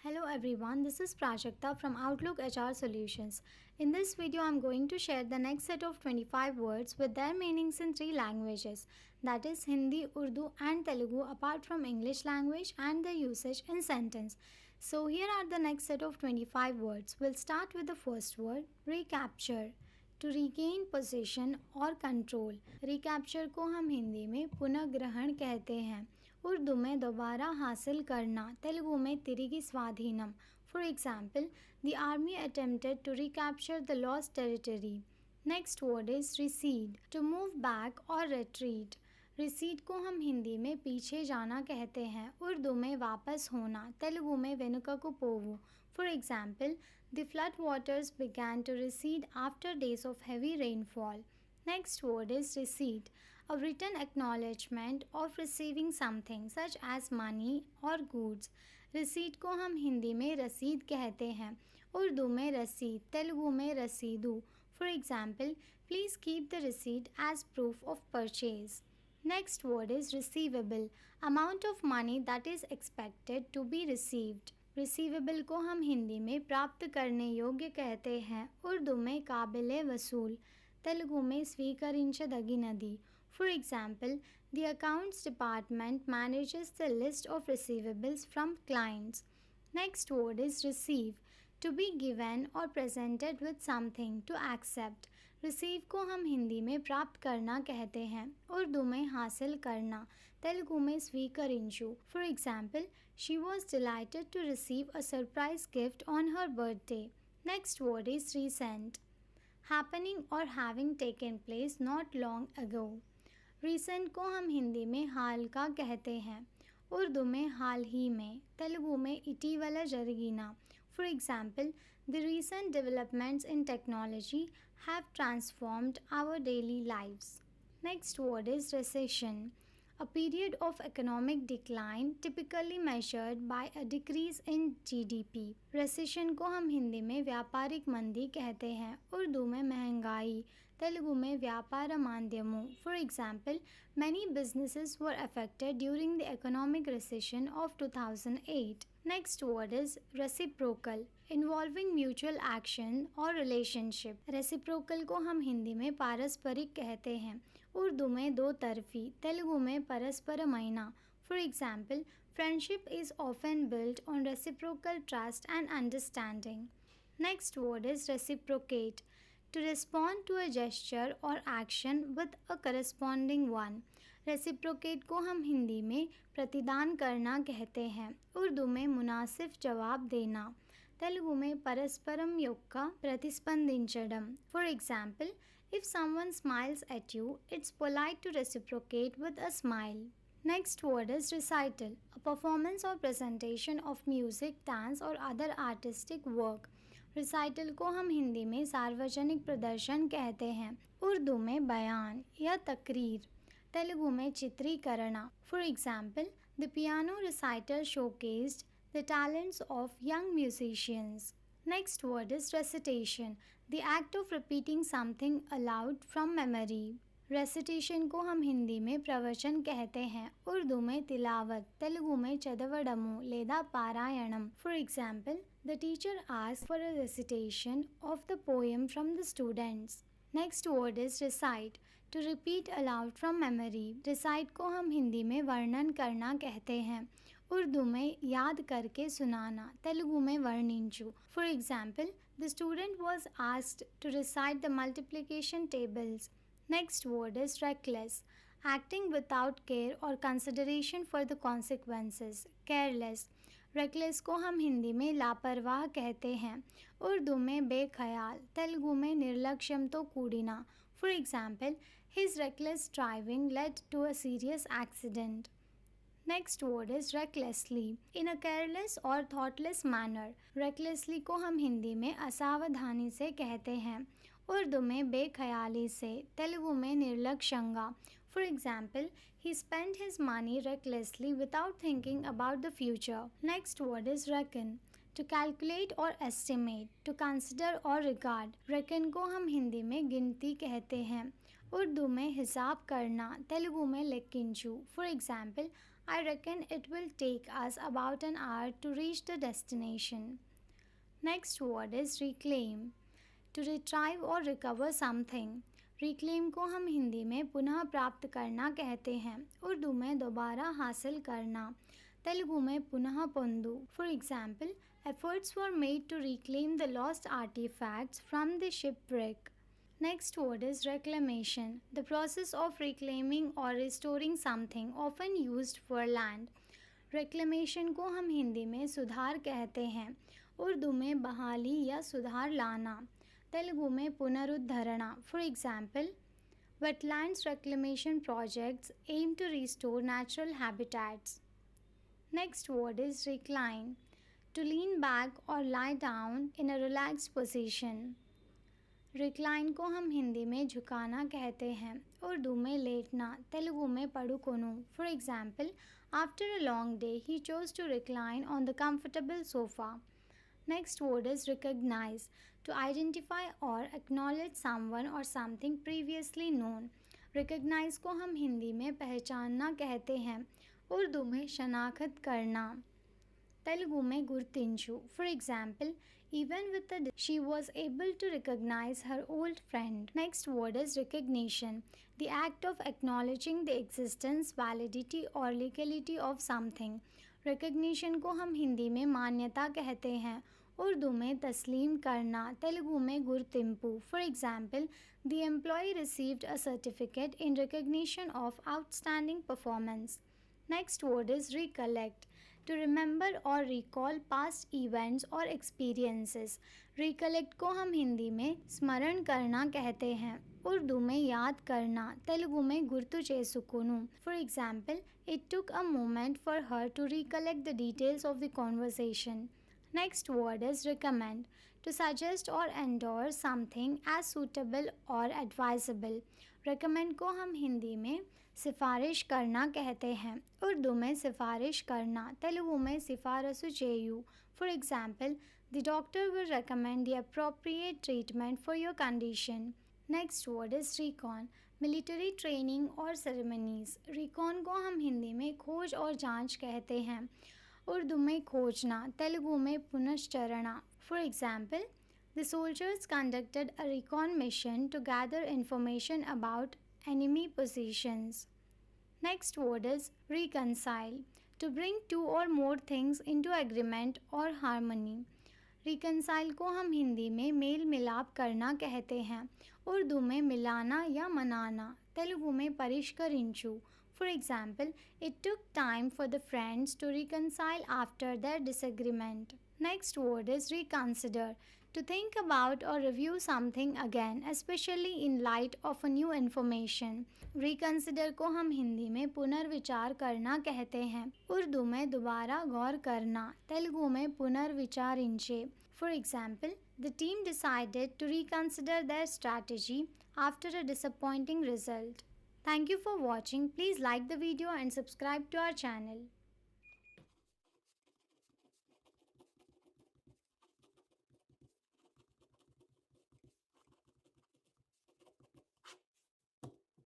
Hello everyone, this is Prajakta from Outlook HR Solutions. In this video, I'm going to share the next set of 25 words with their meanings in three languages, that is Hindi, Urdu and Telugu apart from English language and their usage in sentence. So here are the next set of 25 words. We'll start with the first word, recapture. To regain position और control. Recapture को हम हिंदी में पुनः ग्रहण कहते हैं, उर्दू में दोबारा हासिल करना, तेलुगु में तिरिगी स्वाधीनम। For example, the army attempted to recapture the lost territory. Next word is recede, to move back और रिट्रीट। रिसीड को हम हिंदी में पीछे जाना कहते हैं, उर्दू में वापस होना, तेलुगु में वेनुककु पोवु। For example, the flood waters began to recede after days of heavy rainfall. Next word is receipt, a written acknowledgement of receiving something such as money or goods. Receipt को हम हिंदी में रसीद कहते हैं, उर्दू में रसीद, तेलुगु में रसीदू। For example, please keep the receipt as proof of purchase. Next word is receivable, amount of money that is expected to be received. Receivable को हम हिंदी में प्राप्त करने योग्य कहते हैं, उर्दू में काबिले वसूल, तेलुगु में स्वीकरिंचदगिनदी। For example, the accounts department manages the list of receivables from clients. Next word is receive, to be given और presented with something, to accept. Receive को हम हिंदी में प्राप्त करना कहते हैं, उर्दू में हासिल करना, तेलुगु में स्वीकरिंचु। For example, she was delighted to receive a surprise gift on her birthday. Next word is recent, happening और having taken place not long ago. Recent को हम हिंदी में हाल का कहते हैं, उर्दू में हाल ही में, तेलुगु में इटीवला जरिगिना। For example, the recent developments in technology have transformed our daily lives. Next word is recession, a period of economic decline typically measured by a decrease in GDP. Recession को हम हिंदी में व्यापारिक मंदी कहते हैं, उर्दू में महंगाई, तेलुगु में व्यापार मांद्यमु। For example, many businesses were affected during the economic recession of 2008. Next word is reciprocal, involving mutual action or relationship. Reciprocal को हम हिंदी में पारस्परिक कहते हैं, उर्दू में दो तरफी, तेलुगु में परस्परमैना। For example, friendship is often built on reciprocal trust and understanding. Next word is reciprocate, to respond to a gesture or action with a corresponding one. Reciprocate को हम हिंदी में प्रतिदान करना कहते हैं, उर्दू में मुनासिब जवाब देना, तेलुगु में परस्परम యొక్క ప్రతిస్పందించడం. For example, if someone smiles at you, it's polite to reciprocate with a smile. Next word is recital, a performance or presentation of music, dance or other artistic work. Recital को हम हिंदी में सार्वजनिक प्रदर्शन कहते हैं, उर्दू में बयान या तकरीर, तेलुगु में चित्रीकरण। For example, the piano recital showcased the talents of young musicians. Next word is recitation, the act of repeating something allowed from memory. Recitation को हम हिंदी में प्रवचन कहते हैं, उर्दू में तिलावत, तेलुगु में चदवडमु లేదా పారాయణం। For example, the teacher asked for a recitation of the poem from the students. Next word is recite, to repeat aloud from memory. Recite को हम हिंदी में वर्णन करना कहते हैं, उर्दू में याद करके सुनाना, तेलुगु में वर्णिंचु। For example, the student was asked to recite the multiplication tables. Next word is reckless, acting without care or consideration for the consequences. Careless. Reckless को हम हिंदी में लापरवाह कहते हैं, उर्दू में बेख्याल, तेलुगु में निर्लक्ष्यम तो कूड़िना। For example, his reckless driving led to a serious accident. Next word is recklessly, in a careless or thoughtless manner. Recklessly को हम हिंदी में असावधानी से कहते हैं, उर्दू में बेख्याली से, तेलुगु में निर्लक्ष्यंगा। For example, he spend his money recklessly without thinking about the future. Next word is reckon, to calculate और एस्टिमेट, टू कंसिडर और रिगार्ड। रेकन को हम हिंदी में गिनती कहते हैं, उर्दू में हिसाब करना, तेलुगु में लेक्किंचु. For example, I reckon it will take us about an hour to reach the destination. Next word is reclaim. To retrieve or recover something. Reclaim को हम हिंदी में पुनः प्राप्त करना कहते हैं. उर्दू में दोबारा हासिल करना, तेलुगु में पुनः पोंदु. For example, efforts were made to reclaim the lost artifacts from the shipwreck. Next word is reclamation. The process of reclaiming or restoring something often used for land. Reclamation को हम हिंदी में सुधार कहते हैं. उर्दू में बहाली या सुधार लाना, तेलुगु में पुनरुद्धरणा. For example, wetlands reclamation projects aim to restore natural habitats. Next word is recline. To lean back or lie down in a relaxed position. Recline को हम हिंदी में झुकाना कहते हैं. उर्दू में लेटना, तेलुगु में पडुकोनु. For example, after a long day he chose to recline on the comfortable sofa. Next word is recognize. To identify or acknowledge someone or something previously known. Recognize को हम हिंदी में पहचानना कहते हैं. उर्दू में शनाख्त करना, तेलुगु में गुर्तिंचु. For example, even with the she was able to recognize her old friend. Next word is recognition. The act of acknowledging the existence, validity or legality of something. Recognition को हम हिंदी में मान्यता कहते हैं. उर्दू में तस्लीम करना, तेलुगु में गुर्तिंपु. For example, the employee received a certificate in recognition of outstanding performance. Next word is recollect. To remember or recall past events or experiences. Recollect को हम हिंदी में स्मरण करना कहते हैं. उर्दू में याद करना, तेलुगु में गुर्तु చేసుకొను. For example, it took a moment for her to recollect the details of the conversation. Next word is recommend. To suggest or endorse something as suitable or advisable. Recommend को हम हिंदी में सिफारिश करना कहते हैं. उर्दू में सिफारिश करना, तेलुगु में सिफारसु చేయు. For example, the doctor will recommend the appropriate treatment for your condition. Next word is recon. Military training or ceremonies. Recon को हम हिंदी में खोज और जांच कहते हैं. उर्दू में खोजना, तेलुगु में पुनश्चरणा. For example, the soldiers conducted a recon mission to gather information about enemy positions. Next word is reconcile. To bring two or more things into agreement or harmony. Reconcile को हम हिंदी में मेल मिलाप करना कहते हैं. उर्दू में मिलाना या मनाना, तेलुगु में परिष्करिंचु. For example, it took time for the friends to reconcile after their disagreement. Next word is reconsider. To think about or review something again, especially in light of a new information. Reconsider को हम हिंदी में पुनर्विचार करना कहते हैं. उर्दू में दोबारा गौर करना, तेलुगु में पुनर्विचारिंचे. For example, the team decided to reconsider their strategy after a disappointing result. Thank you for watching. Please like the video and subscribe to our channel.